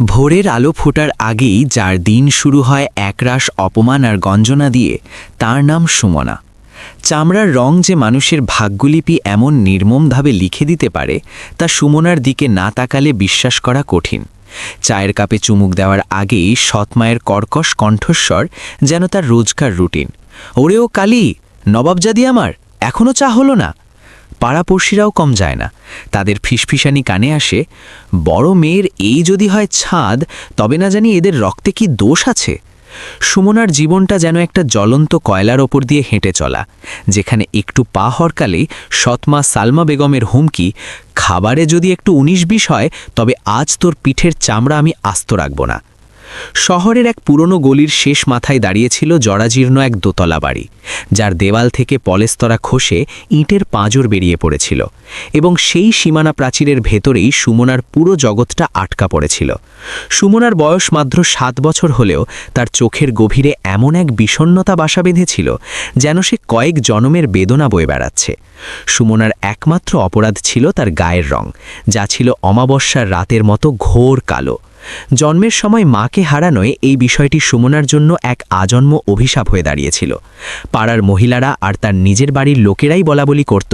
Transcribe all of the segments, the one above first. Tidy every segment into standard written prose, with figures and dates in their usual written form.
ভোরের আলো ফোটার আগেই যার দিন শুরু হয় একরাশ অপমান আর গঞ্জনা দিয়ে, তার নাম সুমনা। চামড়ার রং যে মানুষের ভাগ্যলিপি এমন নির্মমভাবে লিখে দিতে পারে, তা সুমনার দিকে না তাকালে বিশ্বাস করা কঠিন। চায়ের কাপে চুমুক দেওয়ার আগেই সৎমায়ের কর্কশ কণ্ঠস্বর যেন তার রোজকার রুটিন। ওরেও কালি, নবাবজাদি আমার, এখনও চা হলো না? পাড়াপড়শিরাও কম যায় না, তাদের ফিসফিসানি কানে আসে, বড় মেয়ের এই যদি হয় ছাদ, তবে না জানি এদের রক্তে কি দোষ আছে। সুমনার জীবনটা যেন একটা জ্বলন্ত কয়লার ওপর দিয়ে হেঁটে চলা, যেখানে একটু পা হরকালেই সৎমা সালমা বেগমের হুমকি, খাবারে যদি একটু ১৯-২০ হয় তবে আজ তোর পিঠের চামড়া আমি আস্ত রাখব না। শহরের এক পুরনো গলির শেষ মাথায় দাঁড়িয়েছিল জরাজীর্ণ এক দোতলা বাড়ি, যার দেওয়াল থেকে পলেস্তরা খসে ইটের পাঁজর বেরিয়ে পড়েছিল, এবং সেই সীমানা প্রাচীরের ভেতরেই সুমনার পুরো জগৎটা আটকা পড়েছিল। সুমনার বয়স মাত্র ৭ বছর হলেও তার চোখের গভীরে এমন এক বিষণ্ণতা বাসা বেঁধেছিল, যেন সে কয়েক জনমের বেদনা বয়ে বেড়াচ্ছে। সুমনার একমাত্র অপরাধ ছিল তার গায়ের রং, যা ছিল অমাবস্যার রাতের মতো ঘোর কালো। জন্মের সময় মাকে হারানোয় এই বিষয়টি সুমনার জন্য এক আজন্ম অভিশাপ হয়ে দাঁড়িয়েছিল। পাড়ার মহিলারা আর তার নিজের বাড়ির লোকেরাই বলাবলি করত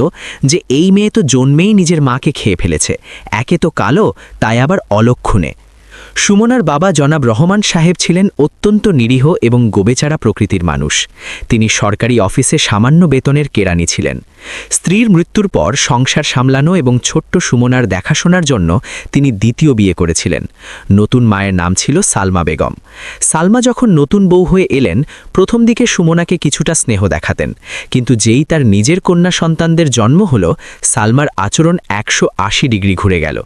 যে এই মেয়ে তো জন্মেই নিজের মাকে খেয়ে ফেলেছে, একে তো কালো, তাই আবার অলক্ষণে। সুমনার বাবা জনাব রহমান সাহেব ছিলেন অত্যন্ত নিরীহ এবং গোবেচারা প্রকৃতির মানুষ। তিনি সরকারি অফিসে সামান্য বেতনের কেরানি ছিলেন। স্ত্রীর মৃত্যুর পর সংসার সামলানো এবং ছোট্ট সুমনার দেখাশোনার জন্য তিনি দ্বিতীয় বিয়ে করেছিলেন। নতুন মায়ের নাম ছিল সালমা বেগম। সালমা যখন নতুন বউ হয়ে এলেন, প্রথম দিকে সুমনাকে কিছুটা স্নেহ দেখাতেন, কিন্তু যেই তার নিজের কন্যা সন্তানদের জন্ম হলো, সালমার আচরণ ১৮০ ডিগ্রি ঘুরে গেল।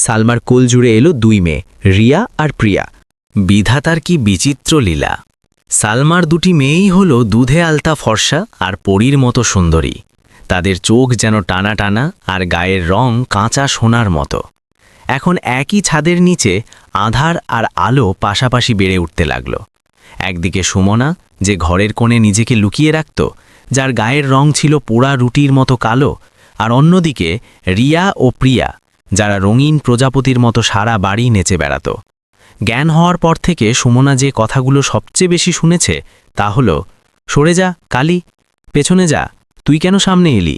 সালমার কোল জুড়ে এলো ২ মেয়ে, রিয়া আর প্রিয়া। বিধাতার কি বিচিত্র লীলা! সালমার ২টি মেয়েই হল দুধে আলতা ফর্সা আর পরীর মতো সুন্দরী। তাদের চোখ যেন টানা টানা আর গায়ের রং কাঁচা সোনার মতো। এখন একই ছাদের নিচে আঁধার আর আলো পাশাপাশি বেড়ে উঠতে লাগল। একদিকে সুমনা, যে ঘরের কোণে নিজেকে লুকিয়ে রাখত, যার গায়ের রং ছিল পোড়া রুটির মতো কালো, আর অন্যদিকে রিয়া ও প্রিয়া, যারা রঙিন প্রজাপতির মতো সারা বাড়ি নেচে বেড়াত। জ্ঞান হওয়ার পর থেকে সুমনা যে কথাগুলো সবচেয়ে বেশি শুনেছে তা হল, সরে যা কালি, পেছনে যা, তুই কেন সামনে এলি?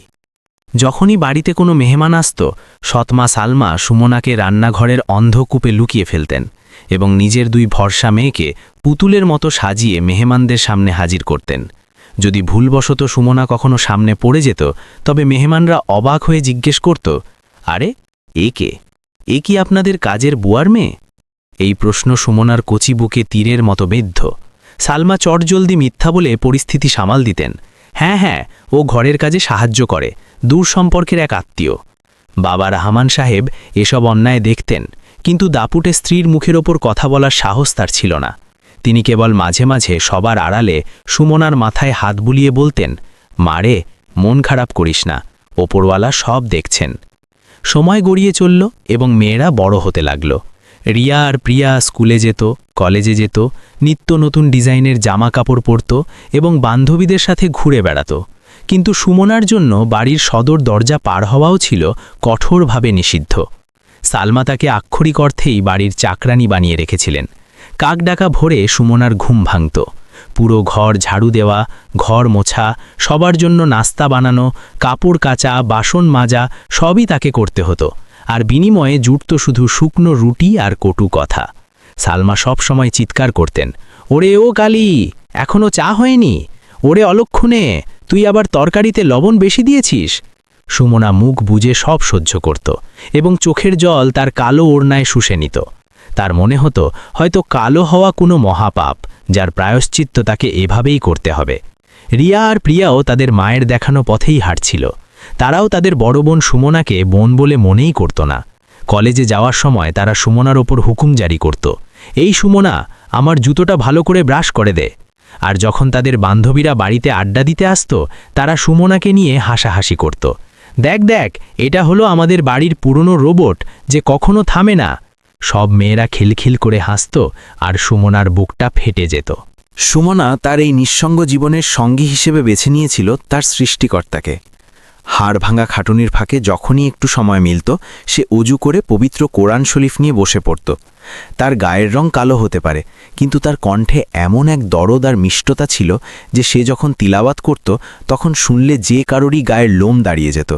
যখনই বাড়িতে কোনো মেহমান আসত, সৎমা সালমা সুমনাকে রান্নাঘরের অন্ধকূপে লুকিয়ে ফেলতেন এবং নিজের ২ ভরসা মেয়েকে পুতুলের মতো সাজিয়ে মেহমানদের সামনে হাজির করতেন। যদি ভুলবশত সুমনা কখনো সামনে পড়ে যেত, তবে মেহমানরা অবাক হয়ে জিজ্ঞেস করত, আরে এ কি আপনাদের কাজের বুয়ার মেয়ে? এই প্রশ্ন সুমনার কচি বুকে তীরের মতো বেদ্ধ। সালমা চটজলদি মিথ্যা বলে পরিস্থিতি সামাল দিতেন। হ্যাঁ, ও ঘরের কাজে সাহায্য করে, দূর সম্পর্কের এক আত্মীয়। বাবা রহমান সাহেব এসব অন্যায় দেখতেন, কিন্তু দাপুটে স্ত্রীর মুখের ওপর কথা বলার সাহস তার ছিল না। তিনি কেবল মাঝে মাঝে সবার আড়ালে সুমনার মাথায় হাত বুলিয়ে বলতেন, মারে, মন খারাপ করিস না, ওপরওয়ালা সব দেখছেন। সময় গড়িয়ে চলল এবং মেয়েরা বড় হতে লাগল। রিয়া আর প্রিয়া স্কুলে যেত, কলেজে যেত, নিত্য নতুন ডিজাইনের জামা কাপড় পরত এবং বান্ধবীদের সাথে ঘুরে বেড়াত। কিন্তু সুমনার জন্য বাড়ির সদর দরজা পার হওয়াও ছিল কঠোরভাবে নিষিদ্ধ। সালমা তাকে আক্ষরিক অর্থেই বাড়ির চাকরানি বানিয়ে রেখেছিলেন। কাক ডাকা ভোরে সুমনার ঘুম ভাঙত। পুরো ঘর ঝাড়ু দেওয়া, ঘর মোছা, সবার জন্য নাস্তা বানানো, কাপড় কাচা, বাসন মাজা সবই তাকে করতে হতো, আর বিনিময়ে জুটত শুধু শুকনো রুটি আর কটু কথা। সালমা সব সময় চিৎকার করতেন, ওরে ও কালি, এখনও চা হয়নি? ওরে অলক্ষণে, তুই আবার তরকারিতে লবণ বেশি দিয়েছিস? সুমনা মুখ বুজে সব সহ্য করত এবং চোখের জল তার কালো ওড়নায় শুষে নিত। তার মনে হতো হয়তো কালো হওয়া কোনো মহাপাপ, যার প্রায়শ্চিত্ত তাকে এভাবেই করতে হবে। রিয়া আর প্রিয়াও তাদের মায়ের দেখানো পথেই হাঁটছিল। তারাও তাদের বড় বোন সুমনাকে বোন বলে মনেই করত না। কলেজে যাওয়ার সময় তারা সুমনার ওপর হুকুম জারি করত, এই সুমনা, আমার জুতোটা ভালো করে ব্রাশ করে দে। আর যখন তাদের বান্ধবীরা বাড়িতে আড্ডা দিতে আসত, তারা সুমনাকে নিয়ে হাসাহাসি করত, দেখ, এটা হলো আমাদের বাড়ির পুরনো রোবট, যে কখনো থামে না। সব মেয়েরা খিলখিল করে হাসত আর সুমনার বুকটা ফেটে যেত। সুমনা তার এই নিঃসঙ্গ জীবনের সঙ্গী হিসেবে বেছে নিয়েছিল তার সৃষ্টিকর্তাকে। হাড় ভাঙা খাটুনির ফাঁকে যখনই একটু সময় মিলত, সে অজু করে পবিত্র কোরআন শরীফ নিয়ে বসে পড়ত তার গায়ের রং কালো হতে পারে, কিন্তু তার কণ্ঠে এমন এক দরদ আর মিষ্টতা ছিল যে সে যখন তিলাওয়াত করত তখন শুনলে যে কারোরই গায়ের লোম দাঁড়িয়ে যেত।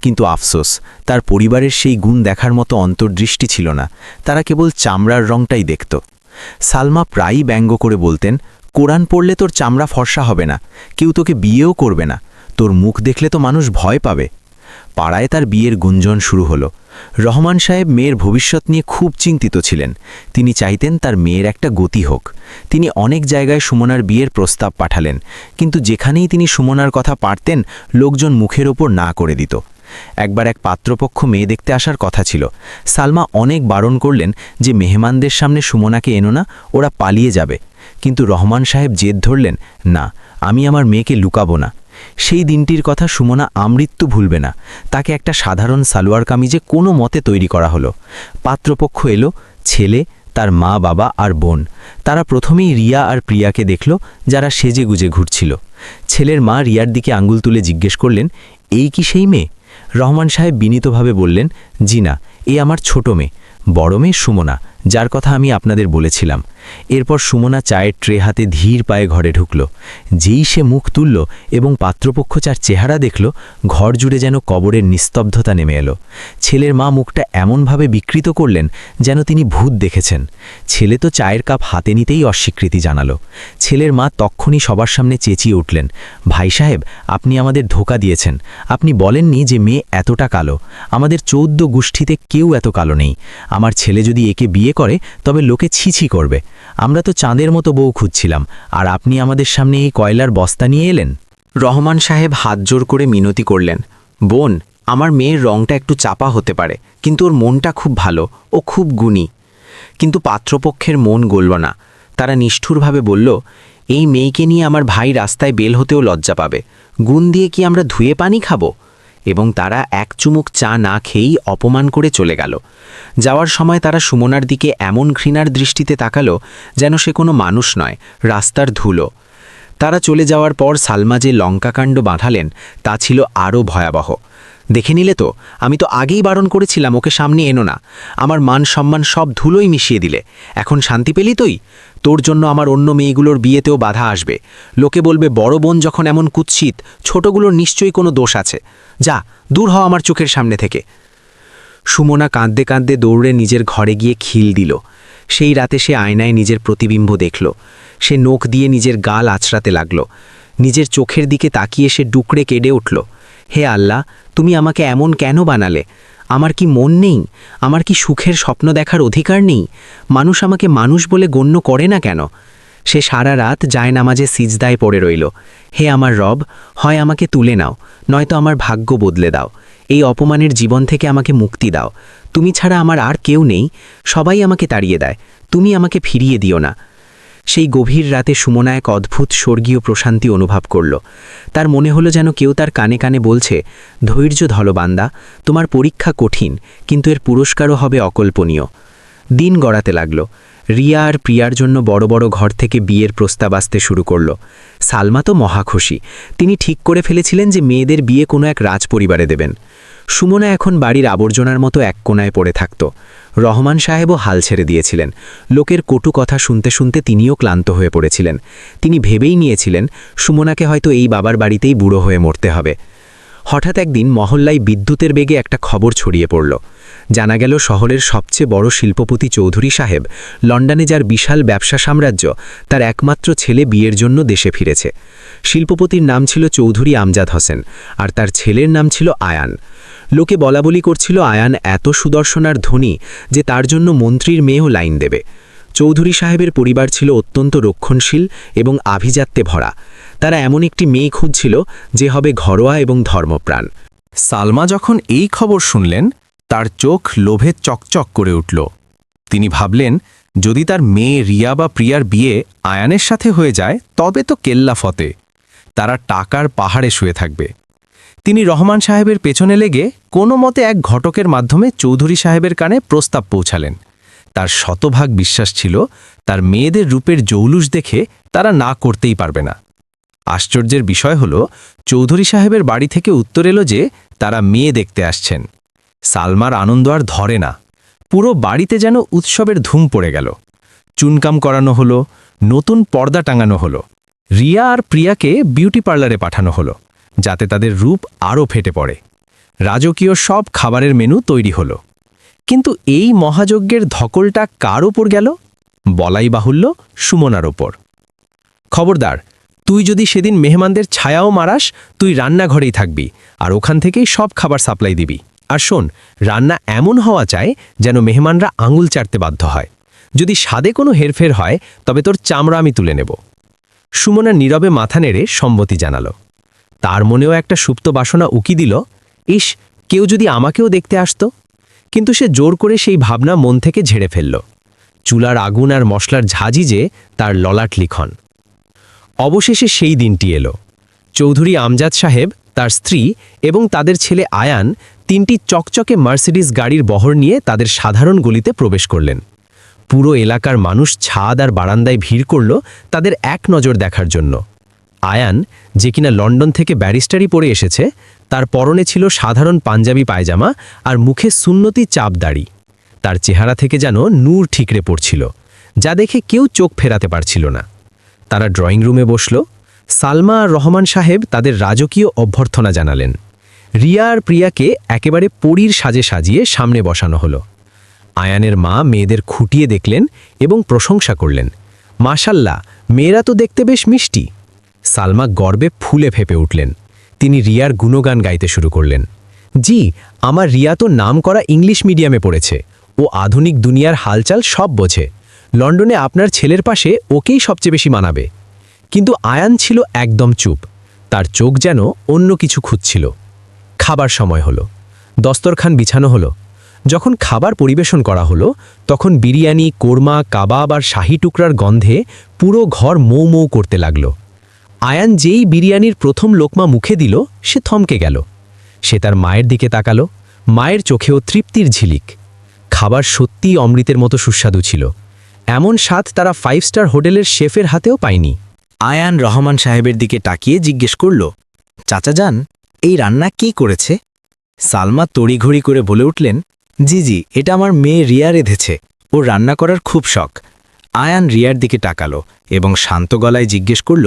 কিন্তু আফসোস, তার পরিবারের সেই গুণ দেখার মতো অন্তর্দৃষ্টি ছিল না, তারা কেবল চামড়ার রংটাই দেখত। সালমা প্রায়ই ব্যঙ্গ করে বলতেন, কোরআন পড়লে তোর চামড়া ফর্সা হবে না, কেউ তোকে বিয়েও করবে না, তোর মুখ দেখলে তো মানুষ ভয় পাবে। পাড়ায় তার বিয়ের গুঞ্জন শুরু হলো। রহমান সাহেব মেয়ের ভবিষ্যৎ নিয়ে খুব চিন্তিত ছিলেন। তিনি চাইতেন তার মেয়ের একটা গতি হোক। তিনি অনেক জায়গায় সুমনার বিয়ের প্রস্তাব পাঠালেন, কিন্তু যেখানেই তিনি সুমনার কথা পারতেন লোকজন মুখের ওপর না করে দিত। একবার এক পাত্রপক্ষ মেয়ে দেখতে আসার কথা ছিল। সালমা অনেক বারণ করলেন যে মেহমানদের সামনে সুমনাকে এনো না, ওরা পালিয়ে যাবে। কিন্তু রহমান সাহেব জেদ ধরলেন, না, আমি আমার মেয়েকে লুকাবো না। সেই দিনটির কথা সুমনা আমৃত্যু ভুলবে না। তাকে একটা সাধারণ সালোয়ার কামিজে কোনো মতে তৈরি করা হলো। পাত্রপক্ষ এলো, ছেলে, তার মা, বাবা আর বোন। তারা প্রথমেই রিয়া আর প্রিয়াকে দেখল, যারা সেজে গুজে ঘুরছিল। ছেলের মা রিয়ার দিকে আঙ্গুল তুলে জিজ্ঞেস করলেন, এই কি সেই মেয়ে? রহমান সাহেব বিনীতভাবে বললেন, জি না, এ আমার ছোট মেয়ে, বড় মেয়ে সুমনা, যার কথা আমি আপনাদের বলেছিলাম। এরপর সুমনা চায়ের ট্রে হাতে ধীর পায়ে ঘরে ঢুকল। যেই সে মুখ তুলল এবং পাত্রপক্ষ যার চেহারা দেখল, ঘর জুড়ে যেন কবরের নিস্তব্ধতা নেমে এলো। ছেলের মা মুখটা এমনভাবে বিকৃত করলেন যেন তিনি ভূত দেখেছেন। ছেলে তো চায়ের কাপ হাতে নিতেই অস্বীকৃতি জানালো। ছেলের মা তক্ষুনি সবার সামনে চেঁচিয়ে উঠলেন, ভাই সাহেব, আপনি আমাদের ধোঁকা দিয়েছেন। আপনি বলেননি যে মেয়ে এতটা কালো। আমাদের 14 গোষ্ঠীতে কেউ এত কালো নেই। আমার ছেলে যদি একে বিয়ে করে তবে লোকে ছিছি করবে। আমরা তো চাঁদের মতো বউ খুঁজছিলাম, আর আপনি আমাদের সামনে এই কয়লার বস্তা নিয়ে এলেন। রহমান সাহেব হাত জোর করে মিনতি করলেন, বোন, আমার মেয়ের রংটা একটু চাপা হতে পারে, কিন্তু ওর মনটা খুব ভালো, ও খুব গুণী। কিন্তু পাত্রপক্ষের মন গলল না। তারা নিষ্ঠুরভাবে বলল, এই মেয়েকে নিয়ে আমার ভাই রাস্তায় বেল হতেও লজ্জা পাবে। গুণ দিয়ে কি আমরা ধুয়ে পানি খাবো? এবং তারা এক চুমুক চা না খেয়েই অপমান করে চলে গেল। যাওয়ার সময় তারা সুমনার দিকে এমন ঘৃণার দৃষ্টিতে তাকালো যেন সে কোনো মানুষ নয়, রাস্তার ধুলো। তারা চলে যাওয়ার পর সালমা যে লঙ্কাকাণ্ড বাঁধালেন তা ছিল আরও ভয়াবহ। দেখে নিলে তো, আমি তো আগেই বারণ করেছিলাম ওকে সামনে এনো না। আমার মান সম্মান সব ধুলোই মিশিয়ে দিলে। এখন শান্তি পেলি তুই? তোর জন্য আমার অন্য মেয়েগুলোর বিয়েতেও বাধা আসবে। লোকে বলবে বড় বোন যখন এমন কুৎসিত, ছোটগুলোর নিশ্চয়ই কোনো দোষ আছে। যা, দূর হ আমার চোখের সামনে থেকে। সুমনা কাঁদতে কাঁদতে দৌড়ে নিজের ঘরে গিয়ে খিল দিল। সেই রাতে সে আয়নায় নিজের প্রতিবিম্ব দেখল। সে নখ দিয়ে নিজের গাল আঁচড়াতে লাগল। নিজের চোখের দিকে তাকিয়ে সে ডুকরে কেঁদে উঠল, হে আল্লাহ, তুমি আমাকে এমন কেন বানালে? আমার কি মন নেই? আমার কি সুখের স্বপ্ন দেখার অধিকার নেই? মানুষ আমাকে মানুষ বলে গণ্য করে না কেন? সে সারা রাত জায়নামাজে সিজদায় পড়ে রইল। হে আমার রব, হয় আমাকে তুলে নাও, নয়তো আমার ভাগ্য বদলে দাও। এই অপমানের জীবন থেকে আমাকে মুক্তি দাও। তুমি ছাড়া আমার আর কেউ নেই। সবাই আমাকে তাড়িয়ে দেয়, তুমি আমাকে ফিরিয়ে দিও না। সেই গভীর রাতে সুমনা এক অদ্ভুত স্বর্গীয় প্রশান্তি অনুভব করল। তার মনে হলো যেন কেউ তার কানে কানে বলছে, ধৈর্য ধরো বান্দা, তোমার পরীক্ষা কঠিন, কিন্তু এর পুরস্কারও হবে অকল্পনীয়। দিন গড়াতে লাগল। রিয়া আর প্রিয়ার জন্য বড় বড় ঘর থেকে বিয়ের প্রস্তাব আসতে শুরু করল। সালমা তো মহাখুশি। তিনি ঠিক করে ফেলেছিলেন যে মেয়েদের বিয়ে কোনো এক রাজপরিবারে দেবেন। সুমনা এখন বাড়ির আবর্জনার মতো এক কোণায় পড়ে থাকত। রহমান সাহেবও হাল ছেড়ে দিয়েছিলেন। লোকের কটু কথা শুনতে শুনতে তিনিও ক্লান্ত হয়ে পড়েছিলেন। তিনি ভেবেই নিয়েছিলেন সুমনাকে হয়তো এই বাবার বাড়িতেই বুড়ো হয়ে মরতে হবে। হঠাৎ একদিন মহল্লায় বিদ্যুতের বেগে একটা খবর ছড়িয়ে পড়ল। জানা গেল শহরের সবচেয়ে বড় শিল্পপতি চৌধুরী সাহেব, লন্ডনে যার বিশাল ব্যবসা সাম্রাজ্য, তার একমাত্র ছেলে বিয়ের জন্য দেশে ফিরেছে। শিল্পপতির নাম ছিল চৌধুরী আমজাদ হোসেন, আর তার ছেলের নাম ছিল আয়ান। লোকে বলাবলি করছিল আয়ান এত সুদর্শন আর ধনী যে তার জন্য মন্ত্রীর মেয়েও লাইন দেবে। চৌধুরী সাহেবের পরিবার ছিল অত্যন্ত রক্ষণশীল এবং আভিজাত্যে ভরা। তারা এমন একটি মেয়ে খুঁজছিল যে হবে ঘরোয়া এবং ধর্মপ্রাণ। সালমা যখন এই খবর শুনলেন, তার চোখ লোভে চকচক করে উঠল। তিনি ভাবলেন, যদি তার মেয়ে রিয়া বা প্রিয়ার বিয়ে আয়ানের সাথে হয়ে যায় তবে তো কেল্লা ফতে। তারা টাকার পাহাড়ে শুয়ে থাকবে। তিনি রহমান সাহেবের পেছনে লেগে কোনো মতে এক ঘটকের মাধ্যমে চৌধুরী সাহেবের কানে প্রস্তাব পৌঁছালেন। তার শতভাগ বিশ্বাস ছিল তার মেয়েদের রূপের জৌলুস দেখে তারা না করতেই পারবে না। আশ্চর্যের বিষয় হল, চৌধুরী সাহেবের বাড়ি থেকে উত্তর এলো যে তারা মেয়ে দেখতে আসছেন। সালমার আনন্দ আর ধরে না। পুরো বাড়িতে যেন উৎসবের ধুম পড়ে গেল। চুনকাম করানো হলো, নতুন পর্দা টাঙানো হলো। রিয়া আর প্রিয়াকে বিউটি পার্লারে পাঠানো হলো, যাতে তাদের রূপ আরও ফেটে পড়ে। রাজকীয় সব খাবারের মেনু তৈরি হলো। কিন্তু এই মহাযজ্ঞের ধকলটা কার ওপর গেল? বলাই বাহুল্য, সুমনার ওপর। খবরদার, তুই যদি সেদিন মেহমানদের ছায়াও মারাস, তুই রান্নাঘরেই থাকবি, আর ওখান থেকেই সব খাবার সাপ্লাই দিবি। আর শোন, রান্না এমন হওয়া চাই যেন মেহমানরা আঙুল চাটতে বাধ্য হয়। যদি স্বাদে কোনো হেরফের হয়, তবে তোর চামড়া আমি তুলে নেব। সুমনা নীরবে মাথা নেড়ে সম্মতি জানাল। তার মনেও একটা সুপ্ত বাসনা উকি দিল, ইস, কেউ যদি আমাকেও দেখতে আসতো। কিন্তু সে জোর করে সেই ভাবনা মন থেকে ঝেড়ে ফেলল। চুলার আগুন আর মশলার ঝাঁঝি যে তার ললাট লিখন। অবশেষে সেই দিনটি এলো। চৌধুরী আমজাদ সাহেব, তার স্ত্রী এবং তাদের ছেলে আয়ান 3টি চকচকে মার্সিডিজ গাড়ির বহর নিয়ে তাদের সাধারণ গলিতে প্রবেশ করলেন। পুরো এলাকার মানুষ ছাদ আর বারান্দায় ভিড় করল তাদের এক নজর দেখার জন্য। আয়ান, যে কিনা লন্ডন থেকে ব্যারিস্টারি পড়ে এসেছে, তার পরনে ছিল সাধারণ পাঞ্জাবি পায়জামা আর মুখে সুন্নতি চাপ দাড়ি। তার চেহারা থেকে যেন নূর ঠিকরে পড়ছিল, যা দেখে কেউ চোখ ফেরাতে পারছিল না। তারা ড্রয়িং রুমে বসল। সালমা আর রহমান সাহেব তাদের রাজকীয় অভ্যর্থনা জানালেন। রিয়া আর প্রিয়াকে একেবারে পরীর সাজে সাজিয়ে সামনে বসানো হলো। আয়ানের মা মেয়েদের খুঁটিয়ে দেখলেন এবং প্রশংসা করলেন, মাশাল্লাহ, মেয়েরা তো দেখতে বেশ মিষ্টি। সালমা গর্বে ফুলে ফেপে উঠলেন। তিনি রিয়ার গুণগান গাইতে শুরু করলেন। জি, আমার রিয়া তো নামকরা ইংলিশ মিডিয়ামে পড়েছে। ও আধুনিক দুনিয়ার হালচাল সব বোঝে। লন্ডনে আপনার ছেলের পাশে ওকেই সবচেয়ে বেশি মানাবে। কিন্তু আয়ান ছিল একদম চুপ। তার চোখ যেন অন্য কিছু খুঁজছিল। খাবার সময় হলো। দস্তরখান বিছানো হলো। যখন খাবার পরিবেশন করা হলো, তখন বিরিয়ানি, কোরমা, কাবাব আর শাহী টুকরার গন্ধে পুরো ঘর মৌ মৌ করতে লাগল। আয়ান যেই বিরিয়ানির প্রথম লোকমা মুখে দিল, সে থমকে গেল। সে তার মায়ের দিকে তাকালো। মায়ের চোখেও তৃপ্তির ঝিলিক। খাবার সত্যিই অমৃতের মতো সুস্বাদু ছিল। এমন স্বাদ তারা 5 স্টার হোটেলের শেফের হাতেও পায়নি। আয়ান রহমান সাহেবের দিকে তাকিয়ে জিজ্ঞেস করল, চাচা যান, এই রান্না কে করেছে? সালমা তড়িঘড়ি করে বলে উঠলেন, জি জি, এটা আমার মেয়ে রিয়া রেঁধেছে। ও রান্না করার খুব শখ। আয়ান রিয়ার দিকে তাকালো এবং শান্ত গলায় জিজ্ঞেস করল,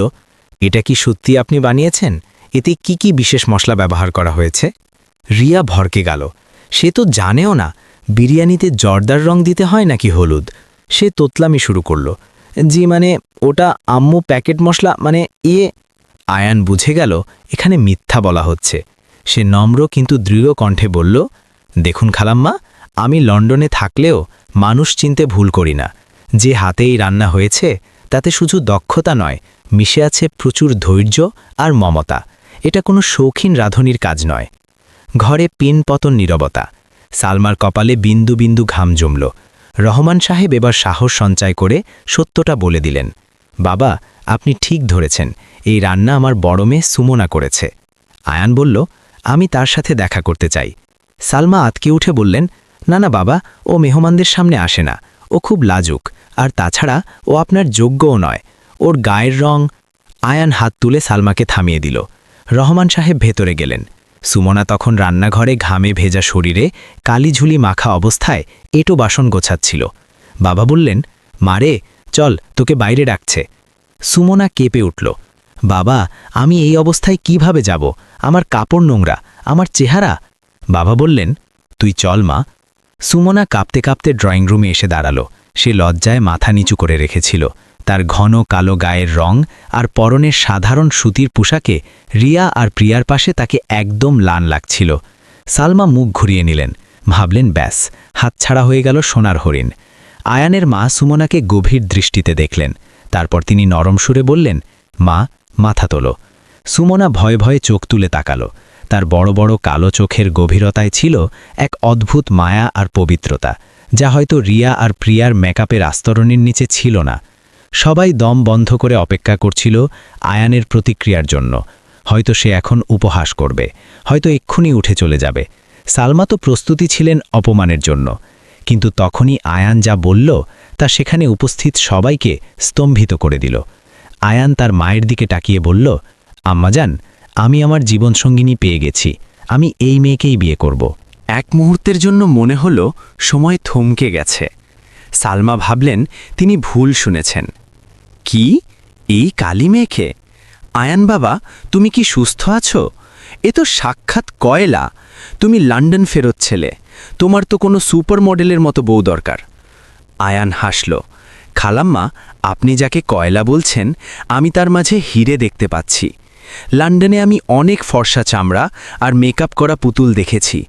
এটা কি সত্যি আপনি বানিয়েছেন? এতে কি কি বিশেষ মশলা ব্যবহার করা হয়েছে? রিয়া ভরকে গেল। সে তো জানেও না বিরিয়ানিতে জর্দার রং দিতে হয় নাকি হলুদ। সে তোতলামি শুরু করল, জি মানে ওটা আম্মু প্যাকেট মশলা মানে আয়ান বুঝে গেল এখানে মিথ্যা বলা হচ্ছে। সে নম্র কিন্তু দৃঢ় কণ্ঠে বলল, দেখুন খালাম্মা, আমি লন্ডনে থাকলেও মানুষ চিনতে ভুল করি না। যে হাতে এই রান্না হয়েছে তাতে শুধু দক্ষতা নয়, মিশে আছে প্রচুর ধৈর্য আর মমতা। এটা কোনো শৌখিন রাঁধুনির কাজ নয়। ঘরে পিনপতন নীরবতা। সালমার কপালে বিন্দু বিন্দু ঘাম জমল। রহমান সাহেব এবার সাহস সঞ্চয় করে সত্যটা বলে দিলেন, বাবা, আপনি ঠিক ধরেছেন, এই রান্না আমার বড় মেয়ে সুমনা করেছে। আয়ান বলল, আমি তার সাথে দেখা করতে চাই। সালমা আতকে উঠে বললেন, না না বাবা, ও মেহমানদের সামনে আসে না। ও খুব লাজুক, আর তাছাড়া ও আপনার যোগ্যও নয়। ওর গায়ের রং। আয়ান হাত তুলে সালমাকে থামিয়ে দিল। রহমান সাহেব ভেতরে গেলেন। সুমনা তখন রান্নাঘরে ঘামে ভেজা শরীরে কালিঝুলি মাখা অবস্থায় এঁটো বাসন গোছাচ্ছিল। বাবা বললেন, মারে, চল, তোকে বাইরে ডাকছে। সুমনা কেঁপে উঠল, বাবা, আমি এই অবস্থায় কিভাবে যাব? আমার কাপড় নোংরা, আমার চেহারা। বাবা বললেন, তুই চল মা। সুমনা কাঁপতে কাঁপতে ড্রয়িং রুমে এসে দাঁড়ালো। সে লজ্জায় মাথা নিচু করে রেখেছিল। তার ঘন কালো গায়ের রং আর পরনের সাধারণ সুতির পোশাকে রিয়া আর প্রিয়ার পাশে তাকে একদম লান লাগছিল। সালমা মুখ ঘুরিয়ে নিলেন। ভাবলেন, ব্যাস, হাতছাড়া হয়ে গেল সোনার হরিণ। আয়ানের মা সুমনাকে গভীর দৃষ্টিতে দেখলেন। তারপর তিনি নরম সুরে বললেন, মা, মাথা তোলো। সুমনা ভয়ে ভয়ে চোখ তুলে তাকালো। তার বড় বড় কালো চোখের গভীরতায় ছিল এক অদ্ভুত মায়া আর পবিত্রতা, যা হয়তো রিয়া আর প্রিয়ার মেকআপের আস্তরণের নিচে ছিল না। সবাই দম বন্ধ করে অপেক্ষা করছিল আয়ানের প্রতিক্রিয়ার জন্য। হয়তো সে এখন উপহাস করবে, হয়তো এক্ষুনি উঠে চলে যাবে। সালমা তো প্রস্তুতি ছিলেন অপমানের জন্য। কিন্তু তখনই আয়ান যা বলল তা সেখানে উপস্থিত সবাইকে স্তম্ভিত করে দিল। আয়ান তার মায়ের দিকে তাকিয়ে বলল, আম্মাজান, আমি আমার জীবনসঙ্গিনী পেয়ে গেছি। আমি এই মেয়েকেই বিয়ে করব। এক মুহূর্তের জন্য মনে হল সময় থমকে গেছে। সালমা ভাবলেন তিনি ভুল শুনেছেন। কি, এই কালী মেয়েকে? আয়ান বাবা, তুমি কি সুস্থ আছো? এ তো সাক্ষাৎ কয়লা। তুমি লন্ডন ফেরত ছেলে, তোমার তো কোনো সুপার মডেলের মতো বউ দরকার। আয়ান হাসল। খালাম্মা, আপনি যাকে কয়লা বলছেন, আমি তার মাঝে হিরে দেখতে পাচ্ছি। লন্ডনে আমি অনেক ফর্সা চামড়া আর মেকআপ করা পুতুল দেখেছি,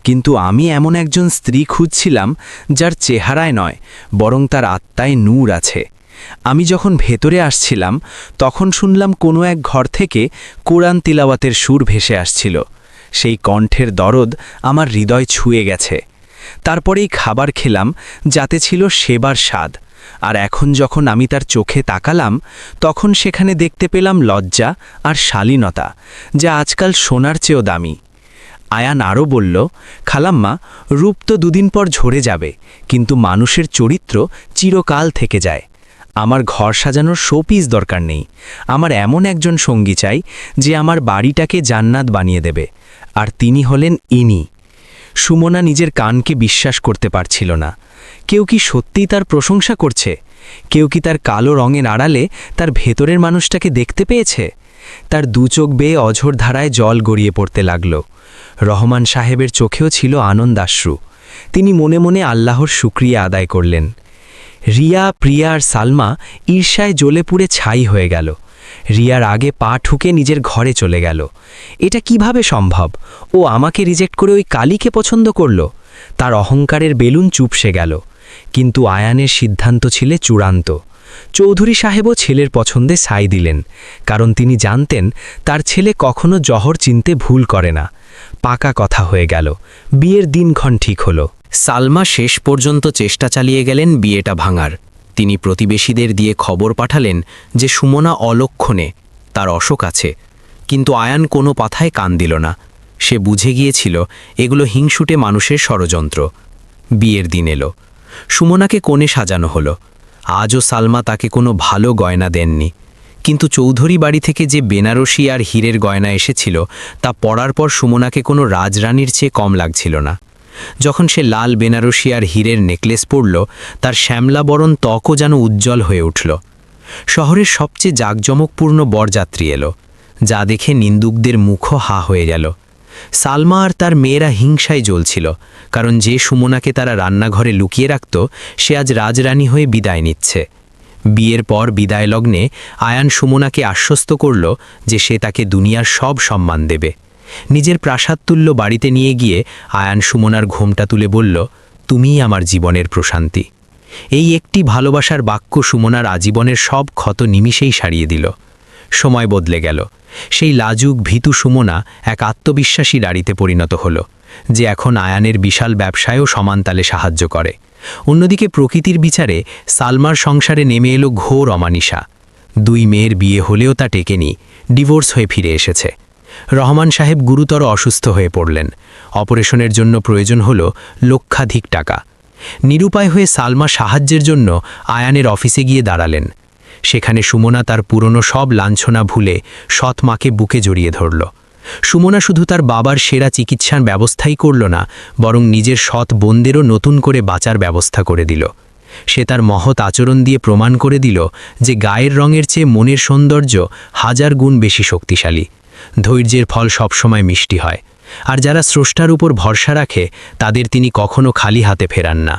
কিন্তু আমি এমন একজন স্ত্রী খুঁজছিলাম যার চেহারায় নয়, বরং তার আত্মায় নূর আছে। আমি যখন ভেতরে আসছিলাম তখন শুনলাম কোনো এক ঘর থেকে কোরআন তিলাওয়াতের সুর ভেসে আসছিল। সেই কণ্ঠের দরদ আমার হৃদয় ছুঁয়ে গেছে। তারপরেই খাবার খেলাম, যাতে ছিল সেবার স্বাদ। আর এখন যখন আমি তার চোখে তাকালাম, তখন সেখানে দেখতে পেলাম লজ্জা আর শালীনতা, যা আজকাল সোনার চেয়েও দামি। আয়ান আরও বলল, খালাম্মা, রূপ তো দুদিন পর ঝরে যাবে, কিন্তু মানুষের চরিত্র চিরকাল থেকে যায়। আমার ঘর সাজানোর শোপিস দরকার নেই, আমার এমন একজন সঙ্গী চাই যে আমার বাড়িটাকে জান্নাত বানিয়ে দেবে। আর তিনি হলেন ইনি। সুমনা নিজের কানকে বিশ্বাস করতে পারছিল না। কেউ কি সত্যিই তার প্রশংসা করছে? কেউ কি তার কালো রঙের আড়ালে তার ভেতরের মানুষটাকে দেখতে পেয়েছে? তার দু চোখ বেয়ে অঝোর ধারায় জল গড়িয়ে পড়তে লাগল। রহমান সাহেবের চোখেও ছিল আনন্দাশ্রু। তিনি মনে মনে আল্লাহর শুকরিয়া আদায় করলেন। রিয়া, প্রিয়া আর সালমা ঈর্ষায় জ্বলে পুড়ে ছাই হয়ে গেল। রিয়ার আগে পা ঠুকে নিজের ঘরে চলে গেল। এটা কিভাবে সম্ভব? ও আমাকে রিজেক্ট করে ওই কালীকে পছন্দ করল। তার অহংকারের বেলুন চুপসে গেল। কিন্তু আয়ানের সিদ্ধান্ত ছিল চূড়ান্ত। চৌধুরী সাহেবও ছেলের পছন্দে সাই দিলেন, কারণ তিনি জানতেন তার ছেলে কখনো জহর চিনতে ভুল করে না। পাকা কথা হয়ে গেল। বিয়ের দিনক্ষণ ঠিক হলো। সালমা শেষ পর্যন্ত চেষ্টা চালিয়ে গেলেন বিয়েটা ভাঙার। তিনি প্রতিবেশীদের দিয়ে খবর পাঠালেন যে সুমনা অলক্ষণে, তার অসুখ আছে। কিন্তু আয়ান কোনো কথায় কান দিল না। সে বুঝে গিয়েছিল এগুলো হিংসুটে মানুষের ষড়যন্ত্র। বিয়ের দিন এলো। সুমনাকে কোণে সাজানো হলো। আজও সালমা তাকে কোনো ভালো গয়না দেননি, কিন্তু চৌধুরী বাড়ি থেকে যে বেনারসি আর হীরের গয়না এসেছিল তা পরার পর সুমনাকে কোনো রাজরানীর চেয়ে কম লাগছিল না। যখন সে লাল বেনারসি আর হীরের নেকলেস পরল, তার শ্যামলাবরণ ত্বকও যেন উজ্জ্বল হয়ে উঠল। শহরের সবচেয়ে জাঁকজমকপূর্ণ বরযাত্রী এলো, যা দেখে নিন্দুকদের মুখও হা হয়ে গেল। সালমা আর তার মেয়েরা হিংসায় জ্বলছিল, কারণ যে সুমনাকে তারা রান্নাঘরে লুকিয়ে রাখত সে আজ রাজরানী হয়ে বিদায় নিচ্ছে। বিয়ের পর বিদায় লগ্নে আয়ান সুমনাকে আশ্বস্ত করল যে সে তাকে দুনিয়ার সব সম্মান দেবে। নিজের প্রাসাদতুল্য বাড়িতে নিয়ে গিয়ে আয়ান সুমনার ঘোমটা তুলে বলল, তুমিই আমার জীবনের প্রশান্তি। এই একটি ভালোবাসার বাক্য সুমনার আজীবনের সব ক্ষত নিমিষেই সারিয়ে দিল। সময় বদলে গেল। সেই লাজুক ভীতু সুমনা এক আত্মবিশ্বাসী নারীতে পরিণত হল, যে এখন আয়ানের বিশাল ব্যবসায়ও সমানতালে সাহায্য করে। অন্যদিকে প্রকৃতির বিচারে সালমার সংসারে নেমে এলো ঘোর অমানিসা। 2 মেয়ের বিয়ে হলেও তা টেকেনি, ডিভোর্স হয়ে ফিরে এসেছে। রহমান সাহেব গুরুতর অসুস্থ হয়ে পড়লেন। অপারেশনের জন্য প্রয়োজন হল লক্ষাধিক টাকা। নিরুপায় হয়ে সালমা সাহায্যের জন্য আয়ানের অফিসে গিয়ে দাঁড়ালেন। সেখানে সুমনা তার পুরনো সব লাঞ্ছনা ভুলে সৎ মাকে বুকে জড়িয়ে ধরল। সুমনা শুধু তার বাবার সেরা চিকিৎসার ব্যবস্থাই করল না, বরং নিজের সৎ বোনদেরও নতুন করে বাঁচার ব্যবস্থা করে দিল। সে তার মহৎ আচরণ দিয়ে প্রমাণ করে দিল যে গায়ের রঙের চেয়ে মনের সৌন্দর্য 1000 গুণ বেশি শক্তিশালী। ধৈর্যের ফল সবসময় মিষ্টি হয়, আর যারা স্রষ্টার উপর ভরসা রাখে তাদের তিনি কখনো খালি হাতে ফেরান না।